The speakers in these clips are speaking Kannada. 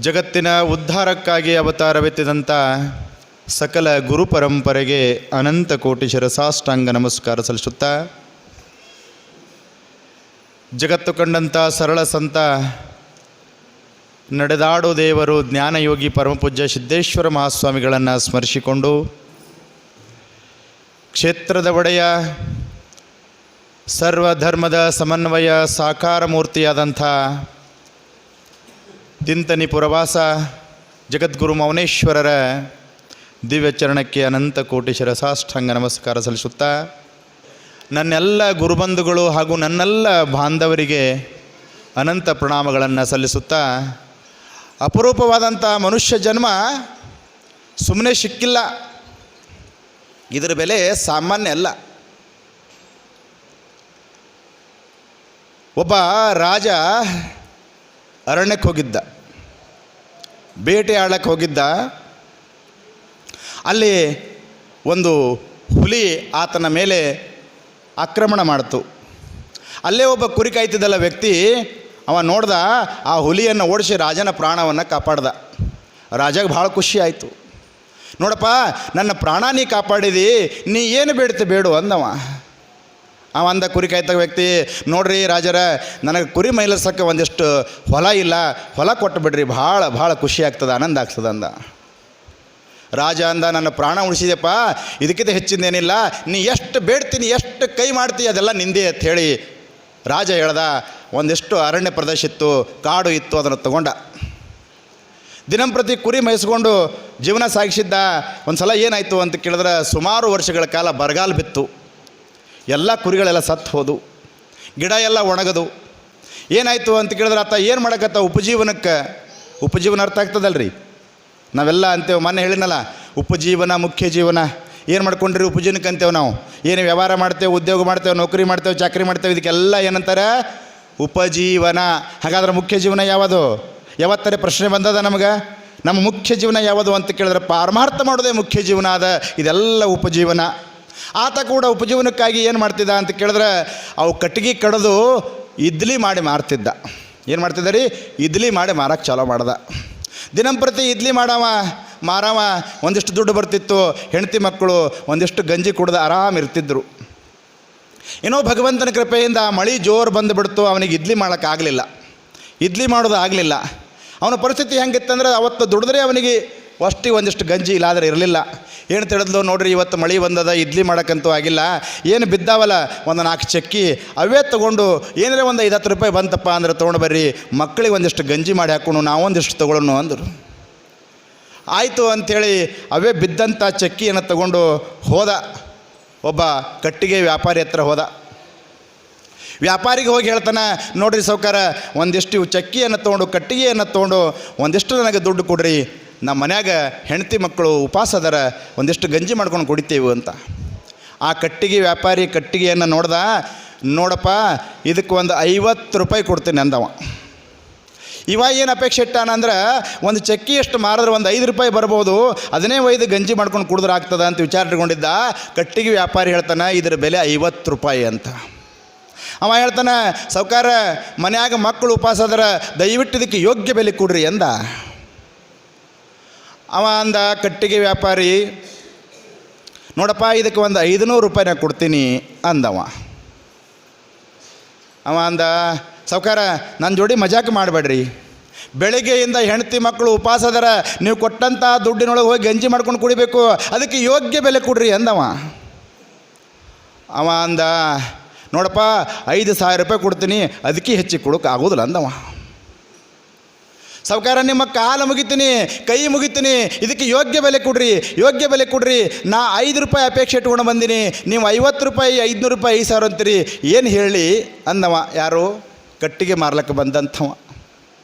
ಜಗತ್ತಿನ ಉದ್ಧಾರಕ್ಕಾಗಿ ಅವತಾರವೆತ್ತಿದಂಥ ಸಕಲ ಗುರು ಪರಂಪರೆಗೆ ಅನಂತ ಕೋಟಿ ಶಿರಸಾಷ್ಟಾಂಗ ನಮಸ್ಕಾರ ಸಲ್ಲಿಸುತ್ತಾ, ಜಗತ್ತು ಕಂಡಂಥ ಸರಳ ಸಂತ ನಡೆದಾಡೋ ದೇವರು ಜ್ಞಾನಯೋಗಿ ಪರಮಪೂಜ್ಯ ಸಿದ್ದೇಶ್ವರ ಮಹಾಸ್ವಾಮಿಗಳನ್ನು ಸ್ಮರಿಸಿಕೊಂಡು, ಕ್ಷೇತ್ರದ ಒಡೆಯ ಸರ್ವಧರ್ಮದ ಸಮನ್ವಯ ಸಾಕಾರ ಮೂರ್ತಿಯಾದಂಥ ತಿಂತನಿ ಪುರವಾಸ ಜಗದ್ಗುರು ಮೌನೇಶ್ವರರ ದಿವ್ಯಚರಣಕ್ಕೆ ಅನಂತ ಕೋಟಿ ಶಿರಸಾಷ್ಟಾಂಗ ನಮಸ್ಕಾರ ಸಲ್ಲಿಸುತ್ತಾ, ನನ್ನೆಲ್ಲ ಗುರುಬಂಧುಗಳು ಹಾಗೂ ನನ್ನೆಲ್ಲ ಬಾಂಧವರಿಗೆ ಅನಂತ ಪ್ರಣಾಮಗಳನ್ನು ಸಲ್ಲಿಸುತ್ತಾ, ಅಪರೂಪವಾದಂಥ ಮನುಷ್ಯ ಜನ್ಮ ಸುಮ್ಮನೆ ಸಿಕ್ಕಿಲ್ಲ. ಇದರ ಬೆಲೆ ಸಾಮಾನ್ಯ ಅಲ್ಲ. ಒಬ್ಬ ರಾಜ ಅರಣ್ಯಕ್ಕೆ ಹೋಗಿದ್ದ, ಬೇಟೆ ಆಡಕ್ಕೆ ಹೋಗಿದ್ದ. ಅಲ್ಲಿ ಒಂದು ಹುಲಿ ಆತನ ಮೇಲೆ ಆಕ್ರಮಣ ಮಾಡಿತು. ಅಲ್ಲೇ ಒಬ್ಬ ಕುರಿ ಕಾಯ್ತಿದ್ದಲ್ಲ ವ್ಯಕ್ತಿ, ಅವ ನೋಡ್ದ, ಆ ಹುಲಿಯನ್ನು ಓಡಿಸಿ ರಾಜನ ಪ್ರಾಣವನ್ನು ಕಾಪಾಡ್ದ. ರಾಜಗೆ ಭಾಳ ಖುಷಿ ಆಯಿತು. ನೋಡಪ್ಪ, ನನ್ನ ಪ್ರಾಣ ನೀ ಕಾಪಾಡಿದಿ, ನೀ ಏನು ಬೇಡ್ತಿ ಬೇಡು ಅಂದವ. ಅಂದ ಕುರಿ ಕಾಯ್ತ ವ್ಯಕ್ತಿ, ನೋಡ್ರಿ ರಾಜರ, ನನಗೆ ಕುರಿ ಮೈಲಸಕ್ಕೆ ಒಂದಿಷ್ಟು ಹೊಲ ಇಲ್ಲ, ಹೊಲ ಕೊಟ್ಟು ಬಿಡ್ರಿ, ಭಾಳ ಖುಷಿ ಆಗ್ತದೆ, ಆನಂದ ಆಗ್ತದೆ ಅಂದ. ರಾಜ ಅಂದ, ನನ್ನ ಪ್ರಾಣ ಉಳಿಸಿದೆಪ್ಪ, ಇದಕ್ಕಿಂತ ಹೆಚ್ಚಿಂದೇನಿಲ್ಲ, ನೀ ಎಷ್ಟು ಬೇಡ್ತೀನಿ, ಎಷ್ಟು ಕೈ ಮಾಡ್ತೀವಿ ಅದೆಲ್ಲ ನಿಂದೆ ಅಂತ ಹೇಳಿ ರಾಜ ಹೇಳ್ದ. ಒಂದಿಷ್ಟು ಅರಣ್ಯ ಪ್ರದೇಶ ಇತ್ತು, ಕಾಡು ಇತ್ತು, ಅದನ್ನು ತಗೊಂಡ. ದಿನಂಪ್ರತಿ ಕುರಿ ಮೇಯಿಸ್ಕೊಂಡು ಜೀವನ ಸಾಗಿಸಿದ್ದ. ಒಂದು ಸಲ ಏನಾಯಿತು ಅಂತ ಕೇಳಿದ್ರೆ, ಸುಮಾರು ವರ್ಷಗಳ ಕಾಲ ಬರಗಾಲ ಬಿತ್ತು. ಎಲ್ಲ ಕುರಿಗಳೆಲ್ಲ ಸತ್ತು ಹೋದು, ಗಿಡ ಎಲ್ಲ ಒಣಗದು. ಏನಾಯಿತು ಅಂತ ಕೇಳಿದ್ರೆ, ಆತ ಏನು ಮಾಡಕತ್ತ, ಉಪಜೀವನ ಅರ್ಥ ಆಗ್ತದಲ್ರಿ. ನಾವೆಲ್ಲ ಅಂತೇವೆ, ಮೊನ್ನೆ ಹೇಳಿನಲ್ಲ, ಉಪಜೀವನ ಮುಖ್ಯ ಜೀವನ. ಏನು ಮಾಡ್ಕೊಂಡ್ರಿ ಉಪಜೀವನಕ್ಕೆ ಅಂತೇವೆ ನಾವು. ಏನು ವ್ಯವಹಾರ ಮಾಡ್ತೇವೆ, ಉದ್ಯೋಗ ಮಾಡ್ತೇವೆ, ನೌಕರಿ ಮಾಡ್ತೇವೆ, ಚಾಕರಿ ಮಾಡ್ತೇವೆ, ಇದಕ್ಕೆಲ್ಲ ಏನಂತಾರೆ ಉಪಜೀವನ. ಹಾಗಾದ್ರೆ ಮುಖ್ಯ ಜೀವನ ಯಾವುದು? ಯಾವತ್ತರೆ ಪ್ರಶ್ನೆ ಬಂದದ ನಮಗೆ, ನಮ್ಮ ಮುಖ್ಯ ಜೀವನ ಯಾವುದು ಅಂತ ಕೇಳಿದ್ರೆ, ಪಾರಮಾರ್ಥ ಮಾಡೋದೇ ಮುಖ್ಯ ಜೀವನ ಅದ. ಇದೆಲ್ಲ ಉಪಜೀವನ. ಆತ ಕೂಡ ಉಪಜೀವನಕ್ಕಾಗಿ ಏನು ಮಾಡ್ತಿದ್ದ ಅಂತ ಕೇಳಿದ್ರೆ, ಅವು ಕಟ್ಟಿಗೆ ಕಡಿದು ಇಡ್ಲಿ ಮಾಡಿ ಮಾರ್ತಿದ್ದ. ಏನು ಮಾಡ್ತಿದ್ದ ರೀ? ಇಡ್ಲಿ ಮಾಡಿ ಮಾರಕ್ಕೆ ಚಾಲೋ ಮಾಡ್ದ. ದಿನಂಪ್ರತಿ ಇಡ್ಲಿ ಮಾರವ, ಒಂದಿಷ್ಟು ದುಡ್ಡು ಬರ್ತಿತ್ತು. ಹೆಂಡತಿ ಮಕ್ಕಳು ಒಂದಿಷ್ಟು ಗಂಜಿ ಕುಡ್ದು ಆರಾಮಿರ್ತಿದ್ರು. ಏನೋ ಭಗವಂತನ ಕೃಪೆಯಿಂದ ಮಳೆ ಜೋರು ಬಂದುಬಿಡ್ತು, ಅವನಿಗೆ ಇಡ್ಲಿ ಮಾಡೋಕ್ಕಾಗಲಿಲ್ಲ, ಇಡ್ಲಿ ಮಾಡೋದು ಆಗಲಿಲ್ಲ. ಅವನ ಪರಿಸ್ಥಿತಿ ಹೆಂಗಿತ್ತಂದ್ರೆ, ಅವತ್ತು ದುಡಿದ್ರೆ ಅವನಿಗೆ ಅಷ್ಟಿಗೆ ಒಂದಿಷ್ಟು ಗಂಜಿ ಇಲ್ಲಾದ್ರೆ ಇರಲಿಲ್ಲ. ಏನು ತಿಳಿದ್ಲು, ನೋಡ್ರಿ ಇವತ್ತು ಮಳೆ ಬಂದದ, ಇಡ್ಲಿ ಮಾಡೋಕ್ಕಂತೂ ಆಗಿಲ್ಲ, ಏನು ಬಿದ್ದಾವಲ್ಲ ಒಂದು 4 ಚಕ್ಕಿ ಅವೇ ತೊಗೊಂಡು ಏನಾರ ಒಂದು 5-10 ರೂಪಾಯಿ ಬಂತಪ್ಪ ಅಂದ್ರೆ ತೊಗೊಂಡು ಬರ್ರಿ, ಮಕ್ಕಳಿಗೆ ಒಂದಿಷ್ಟು ಗಂಜಿ ಮಾಡಿ ಹಾಕೊಂಡು ನಾವೊಂದಿಷ್ಟು ತೊಗೊಳ್ಳೋಣ ಅಂದರು. ಆಯಿತು ಅಂಥೇಳಿ ಅವೇ ಬಿದ್ದಂಥ ಚಕ್ಕಿಯನ್ನು ತಗೊಂಡು ಹೋದ. ಒಬ್ಬ ಕಟ್ಟಿಗೆ ವ್ಯಾಪಾರಿ ಹತ್ರ ಹೋದ. ವ್ಯಾಪಾರಿಗೆ ಹೋಗಿ ಹೇಳ್ತಾನೆ, ನೋಡ್ರಿ ಸಾವ್ಕಾರ, ಒಂದಿಷ್ಟು ಚಕ್ಕಿಯನ್ನು ತೊಗೊಂಡು, ಕಟ್ಟಿಗೆಯನ್ನು ತೊಗೊಂಡು ಒಂದಿಷ್ಟು ನನಗೆ ದುಡ್ಡು ಕೊಡ್ರಿ, ನಮ್ಮ ಮನ್ಯಾಗ ಹೆಂಡತಿ ಮಕ್ಕಳು ಉಪವಾಸ ಅದರ, ಒಂದಿಷ್ಟು ಗಂಜಿ ಮಾಡ್ಕೊಂಡು ಕುಡಿತೇವೆ ಅಂತ. ಆ ಕಟ್ಟಿಗೆ ವ್ಯಾಪಾರಿ ಕಟ್ಟಿಗೆಯನ್ನು ನೋಡ್ದ. ನೋಡಪ್ಪ, ಇದಕ್ಕೆ ಒಂದು 50 ರೂಪಾಯಿ ಕೊಡ್ತೀನಿ ಅಂದವ. ಇವ ಏನು ಅಪೇಕ್ಷೆ ಇಟ್ಟಾನಂದ್ರೆ, ಒಂದು ಚಕ್ಕಿ ಎಷ್ಟು ಮಾರಿದ್ರೆ ಒಂದು 5 ರೂಪಾಯಿ ಬರ್ಬೋದು, ಅದನ್ನೇ ಒಯ್ದು ಗಂಜಿ ಮಾಡ್ಕೊಂಡು ಕುಡಿದ್ರೆ ಆಗ್ತದ ಅಂತ ವಿಚಾರ ಇಟ್ಕೊಂಡಿದ್ದ. ಕಟ್ಟಿಗೆ ವ್ಯಾಪಾರಿ ಹೇಳ್ತಾನೆ, ಇದರ ಬೆಲೆ 50 ರೂಪಾಯಿ ಅಂತ. ಅವ ಹೇಳ್ತಾನೆ, ಸಾವ್ಕಾರ, ಮನ್ಯಾಗ ಮಕ್ಕಳು ಉಪವಾಸ ಅದರ, ದಯವಿಟ್ಟು ಇದಕ್ಕೆ ಯೋಗ್ಯ ಬೆಲೆ ಕೊಡ್ರಿ ಅಂದ. ಅವ ಅಂದ, ಕಟ್ಟಿಗೆ ವ್ಯಾಪಾರಿ, ನೋಡಪ್ಪ, ಇದಕ್ಕೆ ಒಂದು 500 ರೂಪಾಯಿನ ಕೊಡ್ತೀನಿ ಅಂದವ. ಅವ ಅಂದ, ಸಾವ್ಕಾರ, ನನ್ನ ಜೋಡಿ ಮಜಾಕ್ ಮಾಡಬೇಡ್ರಿ, ಬೆಳಿಗ್ಗೆಯಿಂದ ಹೆಂಡತಿ ಮಕ್ಕಳು ಉಪವಾಸ ಅದರ, ನೀವು ಕೊಟ್ಟಂಥ ದುಡ್ಡಿನೊಳಗೆ ಹೋಗಿ ಗಂಜಿ ಮಾಡ್ಕೊಂಡು ಕುಡಿಬೇಕು, ಅದಕ್ಕೆ ಯೋಗ್ಯ ಬೆಲೆ ಕೊಡ್ರಿ ಅಂದವ. ಅವ ಅಂದ, ನೋಡಪ್ಪ, 5,000 ರೂಪಾಯಿ ಕೊಡ್ತೀನಿ, ಅದಕ್ಕೆ ಹೆಚ್ಚಿಗೆ ಕೊಡೋಕೆ ಆಗೋದಿಲ್ಲ ಅಂದವ. ಸಾವ್ಕಾರ, ನಿಮ್ಮ ಕಾಲು ಮುಗಿತೀನಿ, ಕೈ ಮುಗಿತೀನಿ, ಇದಕ್ಕೆ ಯೋಗ್ಯ ಬೆಲೆ ಕೊಡ್ರಿ. ನಾ 5 ರೂಪಾಯಿ ಅಪೇಕ್ಷೆ ಇಟ್ಕೊಂಡು ಬಂದೀನಿ, ನೀವು 50 ರೂಪಾಯಿ, 500 ರೂಪಾಯಿ, 5,000 ಅಂತೀರಿ, ಏನು ಹೇಳಿ ಅಂದವ. ಯಾರು? ಕಟ್ಟಿಗೆ ಮಾರ್ಲಕ್ಕೆ ಬಂದಂಥವ.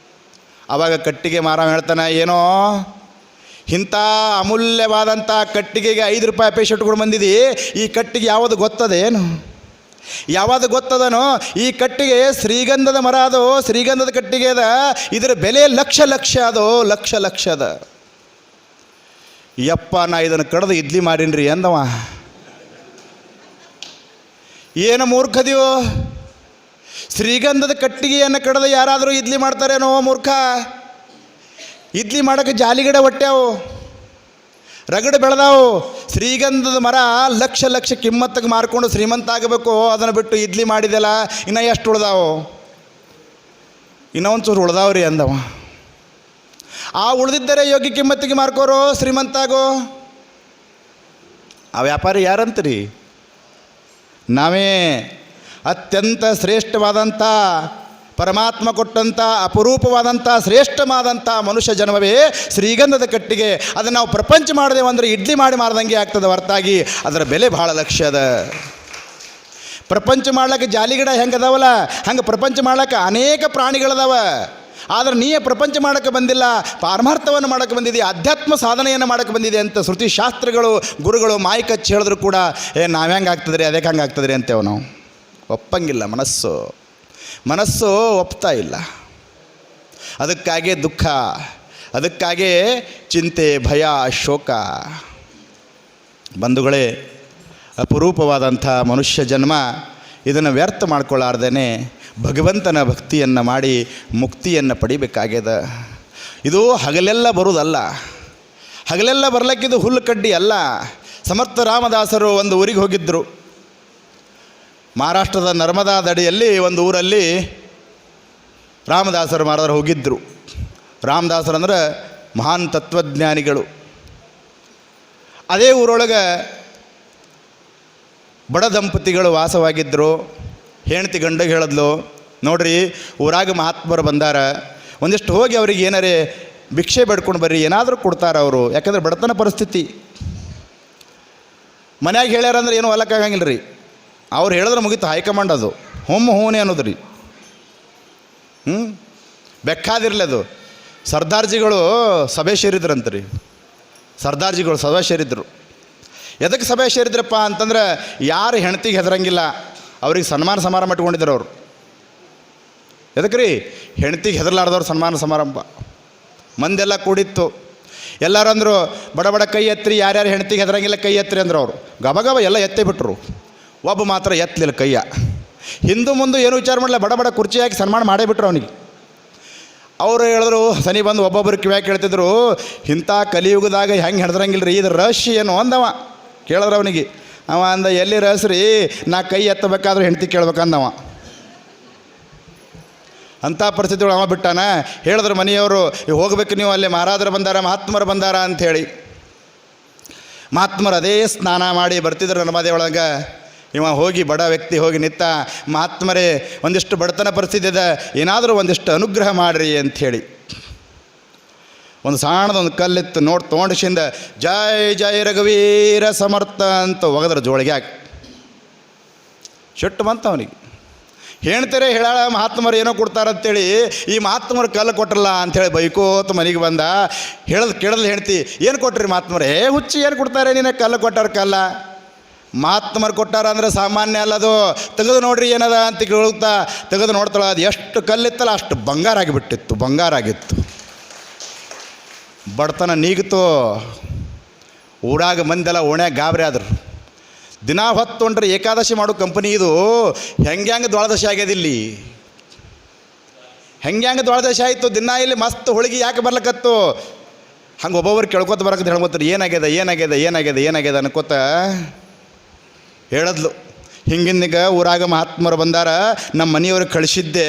ಆವಾಗ ಕಟ್ಟಿಗೆ ಮಾರವ ಹೇಳ್ತಾನೆ, ಏನೋ ಇಂಥ ಅಮೂಲ್ಯವಾದಂಥ ಕಟ್ಟಿಗೆಗೆ 5 ರೂಪಾಯಿ ಅಪೇಕ್ಷೆ ಇಟ್ಕೊಂಡು ಬಂದಿದ್ದೀ, ಈ ಕಟ್ಟಿಗೆ ಯಾವುದು ಗೊತ್ತದೇನು? ಯಾವುದು ಗೊತ್ತದನೋ? ಈ ಕಟ್ಟಿಗೆ ಶ್ರೀಗಂಧದ ಮರ ಅದು, ಶ್ರೀಗಂಧದ ಕಟ್ಟಿಗೆ ಅದ, ಇದರ ಬೆಲೆ ಲಕ್ಷ ಅದು, ಲಕ್ಷ ಅದ. ಯಪ್ಪ, ನಾ ಇದನ್ನು ಕಡ್ದು ಇಡ್ಲಿ ಮಾರಿನ್ರಿ ಅಂದವ. ಏನು ಮೂರ್ಖದಿಯೋ, ಶ್ರೀಗಂಧದ ಕಟ್ಟಿಗೆಯನ್ನು ಕಡಿದು ಯಾರಾದರೂ ಇಡ್ಲಿ ಮಾಡ್ತಾರೇನೋ ಮೂರ್ಖ. ಇಡ್ಲಿ ಮಾಡೋಕ್ಕೆ ಜಾಲಿಗಿಡ ಒಟ್ಟ್ಯಾವು, ರಗಡು ಬೆಳೆದಾವು. ಶ್ರೀಗಂಧದ ಮರ ಲಕ್ಷ ಲಕ್ಷ ಕಿಮ್ಮತ್ತಿಗೆ ಮಾರ್ಕೊಂಡು ಶ್ರೀಮಂತ ಆಗಬೇಕು, ಅದನ್ನು ಬಿಟ್ಟು ಇಡ್ಲಿ ಮಾಡಿದೆಲ್ಲ ಇನ್ನೂ ಎಷ್ಟು ಉಳ್ದಾವು? ಇನ್ನೂ ಒಂಚೂರು ಉಳ್ದಾವ್ರಿ ಅಂದವ. ಆ ಉಳಿದಿದ್ದರೆ ಯೋಗ್ಯ ಕಿಮ್ಮತ್ತಿಗೆ ಮಾರ್ಕೋರು ಶ್ರೀಮಂತಾಗೋ. ಆ ವ್ಯಾಪಾರಿ ಯಾರಂತೀರಿ? ನಾವೇ. ಅತ್ಯಂತ ಶ್ರೇಷ್ಠವಾದಂಥ ಪರಮಾತ್ಮ ಕೊಟ್ಟಂಥ ಅಪರೂಪವಾದಂಥ ಶ್ರೇಷ್ಠವಾದಂಥ ಮನುಷ್ಯ ಜನ್ಮವೇ ಶ್ರೀಗಂಧದ ಕಟ್ಟಿಗೆ. ಅದನ್ನು ನಾವು ಪ್ರಪಂಚ ಮಾಡಿದೆವು ಅಂದರೆ ಇಡ್ಲಿ ಮಾಡಿ ಮಾರ್ದಂಗೆ ಆಗ್ತದೆ ಹೊರತಾಗಿ ಅದರ ಬೆಲೆ ಭಾಳ ಲಕ್ಷ್ಯ ಅದ. ಪ್ರಪಂಚ ಮಾಡ್ಲಿಕ್ಕೆ ಜಾಲಿಗಿಡ ಹೆಂಗೆ ಅದಾವಲ್ಲ ಹಂಗೆ ಪ್ರಪಂಚ ಮಾಡ್ಲಿಕ್ಕೆ ಅನೇಕ ಪ್ರಾಣಿಗಳದಾವ. ಆದರೆ ನೀ ಪ್ರಪಂಚ ಮಾಡೋಕ್ಕೆ ಬಂದಿಲ್ಲ, ಪಾರಮಾರ್ಥವನ್ನು ಮಾಡೋಕ್ಕೆ ಬಂದಿದೆ, ಅಧ್ಯಾತ್ಮ ಸಾಧನೆಯನ್ನು ಮಾಡೋಕ್ಕೆ ಬಂದಿದೆ ಅಂತ ಶ್ರುತಿ ಶಾಸ್ತ್ರಗಳು ಗುರುಗಳು ಮಾಯಿ ಕಚ್ಚಿ ಹೇಳಿದ್ರು ಕೂಡ ನಾವು ಹೆಂಗೆ ಆಗ್ತದ್ರಿ ಅದಕ್ಕೆ ಹಂಗೆ ಆಗ್ತದ್ರಿ ಅಂತೇವೆ ನಾವು. ಒಪ್ಪಂಗಿಲ್ಲ ಮನಸ್ಸು ಒಪ್ತಾ ಇಲ್ಲ. ಅದಕ್ಕಾಗೇ ದುಃಖ, ಅದಕ್ಕಾಗೇ ಚಿಂತೆ, ಭಯ, ಶೋಕ. ಬಂಧುಗಳೇ, ಅಪರೂಪವಾದಂಥ ಮನುಷ್ಯ ಜನ್ಮ ಇದನ್ನು ವ್ಯರ್ಥ ಮಾಡ್ಕೊಳ್ಳಾರ್ದೇ ಭಗವಂತನ ಭಕ್ತಿಯನ್ನು ಮಾಡಿ ಮುಕ್ತಿಯನ್ನು ಪಡಿಬೇಕಾಗ್ಯದ. ಇದು ಹಗಲೆಲ್ಲ ಬರುವುದಲ್ಲ, ಹಗಲೆಲ್ಲ ಬರ್ಲಿಕ್ಕಿದು ಹುಲ್ಲು ಕಡ್ಡಿ ಅಲ್ಲ. ಸಮರ್ಥ ರಾಮದಾಸರು ಒಂದು ಊರಿಗೆ ಹೋಗಿದ್ದರು. ಮಹಾರಾಷ್ಟ್ರದ ನರ್ಮದಾ ದಡಿಯಲ್ಲಿ ಒಂದು ಊರಲ್ಲಿ ರಾಮದಾಸರು ಮಾರಾದರು ಹೋಗಿದ್ದರು. ರಾಮದಾಸರಂದ್ರೆ ಮಹಾನ್ ತತ್ವಜ್ಞಾನಿಗಳು. ಅದೇ ಊರೊಳಗೆ ಬಡ ದಂಪತಿಗಳು ವಾಸವಾಗಿದ್ದರು. ಹೆಂಡ್ತಿ ಗಂಡಗೆ ಹೇಳಿದ್ಲು, ನೋಡ್ರಿ ಊರಾಗ ಮಹಾತ್ಮರು ಬಂದಾರ, ಒಂದಿಷ್ಟು ಹೋಗಿ ಅವ್ರಿಗೆ ಏನಾರೇ ಭಿಕ್ಷೆ ಬೇಡ್ಕೊಂಡು ಬರ್ರಿ, ಏನಾದರೂ ಕೊಡ್ತಾರೆ ಅವರು, ಯಾಕಂದ್ರೆ ಬಡತನ ಪರಿಸ್ಥಿತಿ. ಮನ್ಯಾಗ ಹೇಳ್ಯಾರಂದ್ರೆ ಏನೂ ಹೊಲಕ್ಕಾಗಂಗಿಲ್ಲ ರೀ. ಅವ್ರು ಹೇಳಿದ್ರೆ ಮುಗೀತು, ಹೈಕಮಾಂಡ್ ಅದು ಹೂನೇ ಅನ್ನೋದು ರೀ. ಬೆಕ್ಕಾದಿರಲಿ ಅದು. ಸರ್ದಾರ್ಜಿಗಳು ಸಭೆ ಸೇರಿದ್ರಂತ ರೀ. ಸರ್ದಾರ್ಜಿಗಳು ಸಭೆ ಸೇರಿದ್ರು. ಎದಕ್ಕೆ ಸಭೆ ಸೇರಿದ್ರಪ್ಪ ಅಂತಂದ್ರೆ ಯಾರು ಹೆಂಡ್ತಿಗೆ ಹೆದರಂಗಿಲ್ಲ ಅವ್ರಿಗೆ ಸನ್ಮಾನ ಸಮಾರಂಭ ಇಟ್ಕೊಂಡಿದ್ರು ಅವರು. ಎದಕ್ಕೆ ರೀ? ಹೆಂಡ್ತಿಗೆ ಹೆದರ್ಲಾರ್ದವ್ರು ಸನ್ಮಾನ ಸಮಾರಂಭ. ಮಂದೆಲ್ಲ ಕೂಡಿತ್ತು. ಎಲ್ಲರೂ ಅಂದರು ಬಡ ಬಡ ಕೈ ಎತ್ತರಿ, ಯಾರ್ಯಾರು ಹೆಂಡ್ತಿಗೆ ಹೆದರಂಗಿಲ್ಲ ಕೈ ಎತ್ತರಿ ಅಂದರು. ಅವರು ಗಬಗಬ ಎಲ್ಲ ಎತ್ತೇ ಬಿಟ್ಟರು. ಒಬ್ಬ ಮಾತ್ರ ಎತ್ತಲಿಲ್ಲ ಕೈಯ. ಹಿಂದೂ ಮುಂದೆ ಏನು ವಿಚಾರ ಮಾಡಲಿಲ್ಲ, ಬಡ ಬಡ ಕುರ್ಚಿ ಹಾಕಿ ಸನ್ಮಾನ ಮಾಡೇ ಬಿಟ್ರು ಅವನಿಗೆ. ಅವರು ಹೇಳಿದ್ರು, ಸನಿ ಬಂದು ಒಬ್ಬೊಬ್ಬರು ಕಿವ್ಯಾಗ ಕೇಳ್ತಿದ್ರು, ಇಂಥ ಕಲಿಯುಗದಾಗ ಹೆಂಗೆ ಹೆದರಂಗಿಲ್ಲ ರೀ, ಇದು ರಹಸ್ಯ ಏನು ಅಂದವ. ಕೇಳಿದ್ರು ಅವನಿಗೆ. ಅವ ಅಂದ, ಎಲ್ಲಿ ರಹಸ್ಯ ರೀ, ನಾ ಕೈ ಎತ್ತಬೇಕಾದ್ರೂ ಹೆಂಡ್ತಿ ಕೇಳ್ಬೇಕಂದವ. ಅಂಥ ಪರಿಸ್ಥಿತಿ ಅವ ಬಿಟ್ಟಾನ. ಹೇಳಿದ್ರು ಮನೆಯವರು, ಹೋಗ್ಬೇಕು ನೀವು, ಅಲ್ಲಿ ಮಹಾರಾಜರು ಬಂದಾರ, ಮಹಾತ್ಮರು ಬಂದಾರ ಅಂಥೇಳಿ. ಮಹಾತ್ಮರು ಅದೇ ಸ್ನಾನ ಮಾಡಿ ಬರ್ತಿದ್ರು ನರ್ಮದೆ ಒಳಗೆ. ಇವ ಹೋಗಿ ಬಡ ವ್ಯಕ್ತಿ ಹೋಗಿ ನಿಂತ, ಮಹಾತ್ಮರೇ ಒಂದಿಷ್ಟು ಬಡತನ ಪರಿಸ್ಥಿತಿ ಇದೆ, ಏನಾದರೂ ಒಂದಿಷ್ಟು ಅನುಗ್ರಹ ಮಾಡಿರಿ ಅಂಥೇಳಿ. ಒಂದು ಸಣ್ಣದೊಂದು ಕಲ್ಲಿತ್ತು ನೋಡಿ ತೊಗೊಂಡಿಸಿಂದ ಜೈ ಜೈ ರಘುವೀರ ಸಮರ್ಥ ಅಂತ ಒಗದ್ರ ಜೋಳಿಗ್ಯಾಗ. ಶೆಟ್ಟು ಬಂತ ಅವನಿಗೆ. ಹೇಳ್ತಾರೆ ಹೇಳಾಳ ಮಹಾತ್ಮರು ಏನೋ ಕೊಡ್ತಾರಂತೇಳಿ, ಈ ಮಹಾತ್ಮರು ಕಲ್ಲು ಕೊಟ್ರಲ್ಲ ಅಂಥೇಳಿ ಬೈಕೋತ ಮನೆಗೆ ಬಂದ. ಕೇಳಲ್ ಹೇಳ್ತಿ, ಏನು ಕೊಟ್ರಿ ಮಹಾತ್ಮರೇ? ಹುಚ್ಚಿ ಏನು ಕೊಡ್ತಾರೆ ನೀನು? ಕಲ್ಲು ಕೊಟ್ಟಾರ ಕಲ್ಲ. ಮಹಾತ್ಮರು ಕೊಟ್ಟಾರ ಅಂದ್ರೆ ಸಾಮಾನ್ಯ ಅಲ್ಲದು. ತೆಗೆದು ನೋಡ್ರಿ ಏನದ ಅಂತ ಕೇಳುತ್ತಾ ತೆಗೆದು ನೋಡ್ತಾಳ. ಅದು ಎಷ್ಟು ಕಲ್ಲಿತ್ತಲ್ಲ ಅಷ್ಟು ಬಂಗಾರ ಆಗಿಬಿಟ್ಟಿತ್ತು, ಬಂಗಾರ ಆಗಿತ್ತು. ಬಡತನ ನೀಗಿತು. ಊರಾಗ ಮಂದೆಲ್ಲ ಓಣ್ಯಾಗ ಗಾಬರಿ ಆದರು. ದಿನ ಹೊತ್ತೊಂಡ್ರೆ ಏಕಾದಶಿ ಮಾಡೋ ಕಂಪನಿ ಇದು. ಹೆಂಗೆ ದ್ವಾದಶಿ ಆಗ್ಯದ ಇಲ್ಲಿ, ಹೆಂಗೆ ದ್ವಾದಶಿ ಆಯಿತು. ದಿನ ಇಲ್ಲಿ ಮಸ್ತ್ ಹೋಳಿಗೆ ಯಾಕೆ ಬರ್ಲಕತ್ತು. ಹಂಗೆ ಒಬ್ಬೊಬ್ರು ಕೇಳ್ಕೊತ ಬರಕತ್ತೆ ಹೇಳ್ಕೊತಾರೆ, ಏನಾಗ್ಯದ ಏನಾಗ್ಯದ ಏನಾಗ್ಯದ ಏನಾಗ್ಯದ ಅನ್ಕೋತ ಹೇಳಿದ್ಲು. ಹಿಂಗಿಂದೀಗ ಊರಾಗ ಮಹಾತ್ಮರು ಬಂದಾರ, ನಮ್ಮ ಮನೆಯವ್ರಿಗೆ ಕಳಿಸಿದ್ದೆ,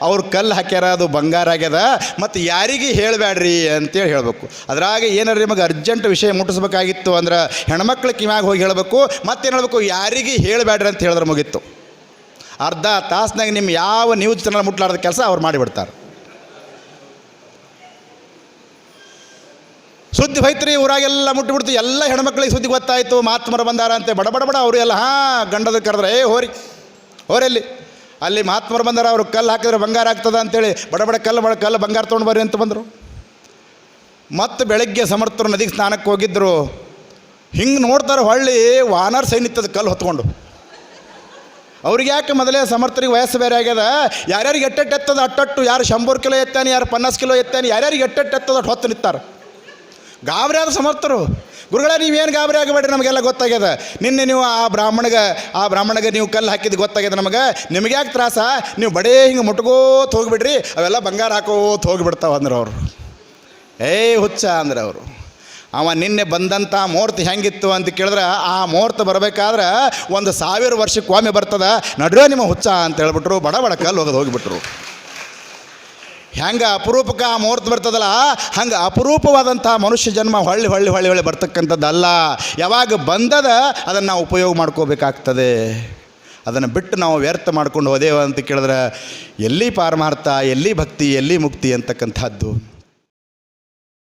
ಅವ್ರು ಕಲ್ಲು ಹಾಕ್ಯಾರ, ಅದು ಬಂಗಾರ ಆಗ್ಯದ, ಮತ್ತು ಯಾರಿಗೆ ಹೇಳಬೇಡ್ರಿ ಅಂತೇಳಿ ಹೇಳಬೇಕು. ಅದ್ರಾಗ ಏನಾರು ನಿಮಗೆ ಅರ್ಜೆಂಟ್ ವಿಷಯ ಮುಟ್ಟಿಸ್ಬೇಕಾಗಿತ್ತು ಅಂದ್ರೆ ಹೆಣ್ಮಕ್ಳು ಕಿವ್ಯಾಗ ಹೋಗಿ ಹೇಳಬೇಕು. ಮತ್ತೇನು ಹೇಳಬೇಕು? ಯಾರಿಗೆ ಹೇಳಬೇಡ್ರಿ ಅಂತ ಹೇಳಿದ್ರೆ ಮುಗೀತು. ಅರ್ಧ ತಾಸ್ನಾಗ ನಿಮ್ಮ ಯಾವ ನ್ಯೂಸ್ ಚಾನಲ್ ಮುಟ್ಲಾರ್ದ ಕೆಲಸ ಅವ್ರು ಮಾಡಿಬಿಡ್ತಾರೆ. ಸುದ್ದಿ ಹೋಯ್ತ್ರಿ, ಊರಾಗೆಲ್ಲ ಮುಟ್ಟಿಬಿಡ್ತು. ಎಲ್ಲ ಹೆಣ್ಮಕ್ಳಿಗೆ ಸುದ್ದಿ ಗೊತ್ತಾಯಿತು, ಮಹಾತ್ಮರು ಬಂದಾರ ಅಂತೆ. ಬಡ ಬಡ ಬಡ ಅವರು ಎಲ್ಲ ಗಂಡದ ಕರೆದ್ರೆ, ಹೋರಲ್ಲಿ ಅಲ್ಲಿ ಮಹಾತ್ಮರು ಬಂದಾರ, ಅವರು ಕಲ್ಲು ಹಾಕಿದ್ರೆ ಬಂಗಾರ ಆಗ್ತದ ಅಂತೇಳಿ ಬಡ ಬಡ ಕಲ್ಲು ಬಂಗಾರ ತೊಗೊಂಡು ಬರ್ರಿ ಅಂತ ಬಂದರು. ಮತ್ತು ಬೆಳಗ್ಗೆ ಸಮರ್ಥರು ನದಿಗೆ ಸ್ನಾನಕ್ಕೆ ಹೋಗಿದ್ದರು. ಹಿಂಗೆ ನೋಡ್ತಾರೆ, ಹೊಳ್ಳಿ ವಾನರ್ ಸೈನಿತ್ತದ ಕಲ್ಲು ಹೊತ್ಕೊಂಡು. ಅವ್ರಿಗೆ ಯಾಕೆ ಮೊದಲೇ ಸಮರ್ಥರಿಗೆ ವಯಸ್ಸು ಬೇರೆ ಆಗ್ಯದ. ಯಾರ್ಯಾರಿಗೆ ಎಟ್ಟೆಟ್ಟು ಎತ್ತದ ಅಟ್ಟಟ್ಟು, ಯಾರು 100 ಕಿಲೋ ಎತ್ತಾನೆ, ಯಾರು 50 ಕಿಲೋ ಎತ್ತಾನೆ, ಯಾರ್ಯಾರಿಗೆ ಎಟ್ಟೆಟ್ಟು ಎತ್ತದ ಅಟ್ಟು ಹೊತ್ತು ನಿಂತಾರೆ. ಗಾಬರಿ ಆದ ಸಮರ್ಥರು. ಗುರುಗಳೇ ನೀವೇನು ಗಾಬರಿ ಆಗಬೇಡ್ರಿ, ನಮಗೆಲ್ಲ ಗೊತ್ತಾಗ್ಯದ. ನಿನ್ನೆ ನೀವು ಆ ಬ್ರಾಹ್ಮಣಗೆ ನೀವು ಕಲ್ಲು ಹಾಕಿದ್ದು ಗೊತ್ತಾಗ್ಯದ ನಮಗೆ. ನಿಮಗೆ ಯಾಕೆ ತ್ರಾಸ? ನೀವು ಬಡೇ ಹಿಂಗೆ ಮುಟ್ಕೋತ ಹೋಗಿಬಿಡ್ರಿ, ಅವೆಲ್ಲ ಬಂಗಾರ ಹಾಕೋತ ಹೋಗಿಬಿಡ್ತಾವ ಅಂದ್ರೆ ಅವರು. ಹುಚ್ಚ ಅಂದ್ರೆ ಅವರು. ಅವ ನಿನ್ನೆ ಬಂದಂಥ ಮುಹೂರ್ತ ಹೆಂಗಿತ್ತು ಅಂತ ಕೇಳಿದ್ರೆ ಆ ಮುಹೂರ್ತ ಬರಬೇಕಾದ್ರೆ 1000 ವರ್ಷಕ್ಕೆ ಒಮ್ಮೆ ಬರ್ತದ, ನಡುವೆ ನಿಮ್ಮ ಹುಚ್ಚ ಅಂತ ಹೇಳ್ಬಿಟ್ರು. ಬಡ ಬಡ ಕಲ್ಲು ಹೋಗಿಬಿಟ್ರು. ಹೆಂಗೆ ಅಪರೂಪಕ್ಕೆ ಆ ಮುಹೂರ್ತ ಬರ್ತದಲ್ಲ, ಹಂಗೆ ಅಪರೂಪವಾದಂಥ ಮನುಷ್ಯ ಜನ್ಮ ಹೊಳ್ಳಿ ಬರ್ತಕ್ಕಂಥದ್ದಲ್ಲ. ಯಾವಾಗ ಬಂದದ ಅದನ್ನು ನಾವು ಉಪಯೋಗ ಮಾಡ್ಕೋಬೇಕಾಗ್ತದೆ. ಅದನ್ನು ಬಿಟ್ಟು ನಾವು ವ್ಯರ್ಥ ಮಾಡ್ಕೊಂಡು ಹೋದೇವ ಅಂತ ಕೇಳಿದ್ರೆ ಎಲ್ಲಿ ಪಾರಮಾರ್ಥ, ಎಲ್ಲಿ ಭಕ್ತಿ, ಎಲ್ಲಿ ಮುಕ್ತಿ ಅಂತಕ್ಕಂಥದ್ದು.